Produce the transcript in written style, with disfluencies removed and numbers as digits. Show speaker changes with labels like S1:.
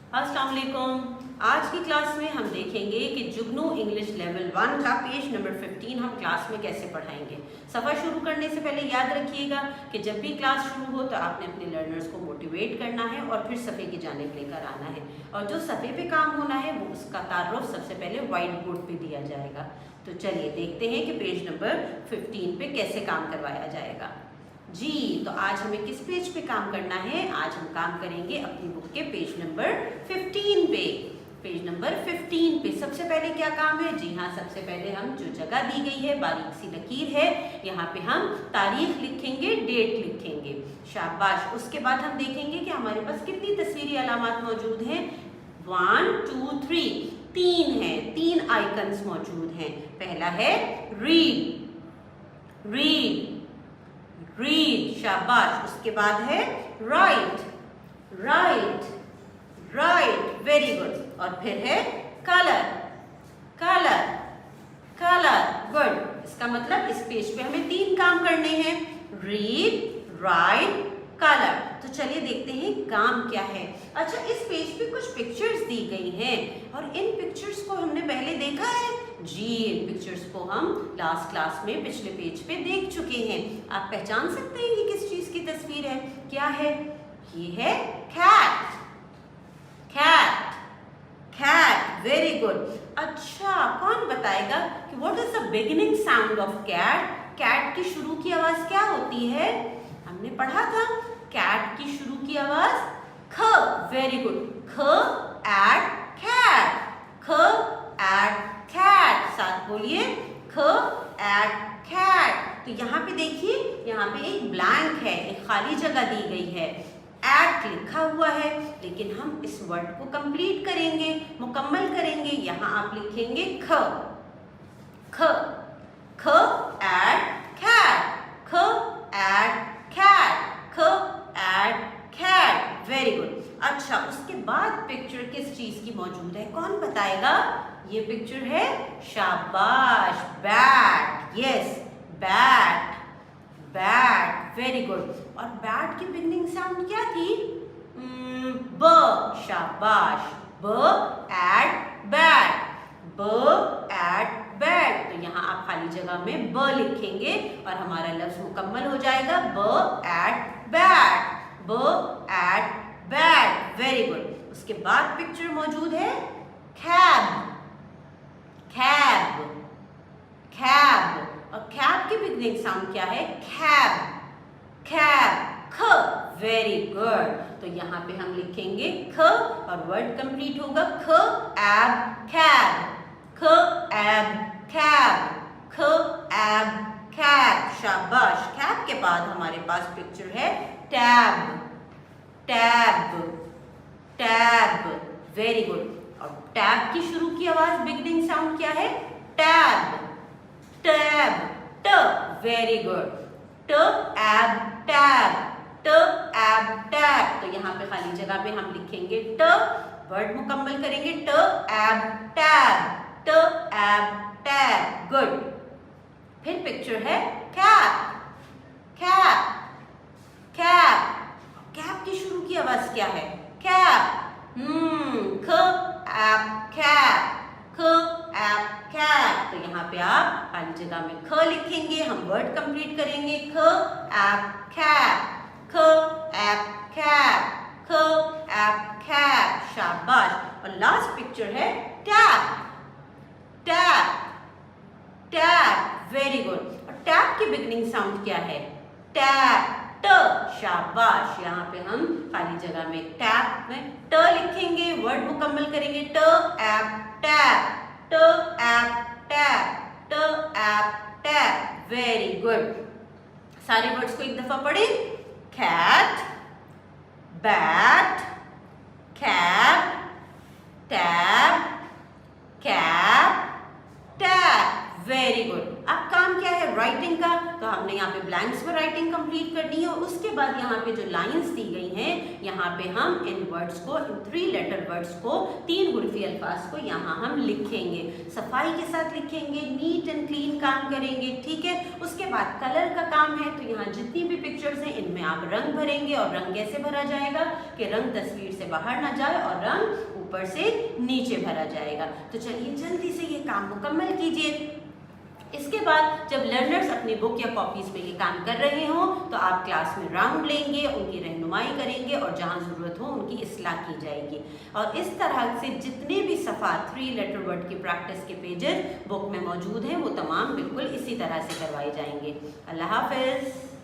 S1: अस्सलाम वालेकुम। आज की क्लास में हम देखेंगे कि जुगनू इंग्लिश लेवल 1 का पेज नंबर 15 हम क्लास में कैसे पढ़ाएंगे। सफ़र शुरू करने से पहले याद रखिएगा कि जब भी क्लास शुरू हो तो आपने अपने लर्नर्स को मोटिवेट करना है और फिर सफ़े की जानिब लेकर आना है, और जो सफ़े पे काम होना है वो उसका तारुफ सबसे पहले वाइट बोर्ड पे दिया जाएगा। तो चलिए देखते हैं कि पेज नंबर 15 पे कैसे काम करवाया जाएगा। जी, तो आज हमें किस पेज पे काम करना है? आज हम काम करेंगे अपनी बुक के पेज नंबर 15 पे। पेज नंबर 15 पे सबसे पहले क्या काम है? जी हाँ, सबसे पहले हम जो जगह दी गई है, बारीक सी लकीर है, यहाँ पे हम तारीख लिखेंगे, डेट लिखेंगे। शाबाश। उसके बाद हम देखेंगे कि हमारे पास कितनी तस्वीरी अलामात मौजूद हैं। 1 2 3 तीन है, 3 आइकन्स मौजूद हैं। पहला है रीड, रीड रीड, शाबाश। उसके बाद है right, right, right, very good. और फिर है कलर, कलर, कलर, गुड। इसका मतलब इस पेज पे हमें 3 काम करने हैं, रीड, राइट, कलर। तो चलिए देखते हैं काम क्या है। अच्छा, इस पेज पे कुछ पिक्चर्स दी गई हैं और इन पिक्चर्स को हमने पहले देखा है। जी, इन पिक्चर्स को हम लास्ट क्लास में पिछले पेज पे देख चुके हैं। आप पहचान सकते हैं कि किस चीज की तस्वीर है? क्या है? ये है cat, cat, cat, very good. अच्छा, कौन बताएगा कि what is the beginning sound of cat? Cat की शुरू की आवाज क्या होती है? हमने पढ़ा था कैट की शुरू की आवाज ख, वेरी गुड। ख एट कैट, ख एट कैट, साथ बोलिए, ख एट कैट। तो यहाँ पे देखिए, यहाँ पे एक ब्लैंक है, एक खाली जगह दी गई है, एट लिखा हुआ है, लेकिन हम इस वर्ड को कंप्लीट करेंगे, मुकम्मल करेंगे। यहाँ आप लिखेंगे ख, ख, ख एट कैट, ख एट कैट, ख एट कैट, वेरी गुड। अच्छा, उसके बाद पिक्चर किस चीज की मौजूद है? कौन बताएगा? ये पिक्चर है, शाबाश, bat, yes, bat, bat, very good. और बैट की बिगिनिंग साउंड क्या थी? ब, शाबाश, ब एट बैट, ब एट बैट। तो यहाँ आप खाली जगह में ब लिखेंगे और हमारा लफ्ज मुकम्मल हो जाएगा, ब एट बैट, ब एट बैट, वेरी गुड। उसके बाद पिक्चर मौजूद है कैब, कैब, कैब। और कैब की बिगिनिंग साउंड क्या है? कैब, कैब, ख, वेरी गुड। तो यहाँ पे हम लिखेंगे ख और वर्ड कंप्लीट होगा, ख एब कैब, ख एब कैब, ख एब कैब, शाबाश। कैब के बाद हमारे पास पिक्चर है tab, tab, tab, very good. और टैब की शुरू की आवाज बिगिनिंग साउंड क्या है? टैब, टैब, ट, वेरी गुड, ट एब टैब, ट एब टैब। तो यहाँ पे खाली जगह पे हम लिखेंगे ट, वर्ड मुकम्मल करेंगे, ट एब टैब, ट एब टैब, गुड। फिर पिक्चर है कैप, कैप, कैप। कैप की शुरू की आवाज क्या है? कैप, ख एप कैप, ख एप कैप। तो यहाँ पे आप खाली जगह में ख लिखेंगे, हम वर्ड कंप्लीट करेंगे, ख एप कैप, ख एप कैप, ख एप कैप, शाबाश। और लास्ट पिक्चर है tap, tap, tap, very good. और टैप की बिगिनिंग साउंड क्या है? टैप, ट, शाबाश। यहाँ पे हम खाली जगह में टैप में ट लिखेंगे, वर्ड मुकम्मल करेंगे, t ap tap, t ap tap, t ap tap, very good. सारे वर्ड्स को एक दफा पढ़ें, cat, bat, cap, tab, cap, tap, very good. अब काम क्या है? राइटिंग का। तो हमने यहाँ पे ब्लैंक्स में राइटिंग कंप्लीट करनी है और उसके बाद यहाँ पे जो लाइंस दी गई हैं, यहाँ पे हम इन वर्ड्स को, इन 3 लेटर वर्ड्स को, 3 हुर्फी अल्फाज को यहाँ हम लिखेंगे, सफाई के साथ लिखेंगे, नीट एंड क्लीन काम करेंगे, ठीक है। उसके बाद कलर का काम है, तो यहाँ जितनी भी पिक्चर्स हैं इनमें आप रंग भरेंगे, और रंग कैसे भरा जाएगा कि रंग तस्वीर से बाहर ना जाए और रंग ऊपर से नीचे भरा जाएगा। तो चलिए जल्दी से ये काम मुकम्मल कीजिए। इसके बाद जब लर्नर्स अपनी बुक या कॉपीज में ये काम कर रहे हों तो आप क्लास में राउंड लेंगे, उनकी रहनुमाई करेंगे और जहाँ ज़रूरत हो उनकी इस्लाह की जाएगी। और इस तरह से जितने भी सफ़ा 3 लेटर वर्ड की प्रैक्टिस के पेजेस बुक में मौजूद हैं वो तमाम बिल्कुल इसी तरह से करवाए जाएंगे। अल्लाह हाफ़िज़।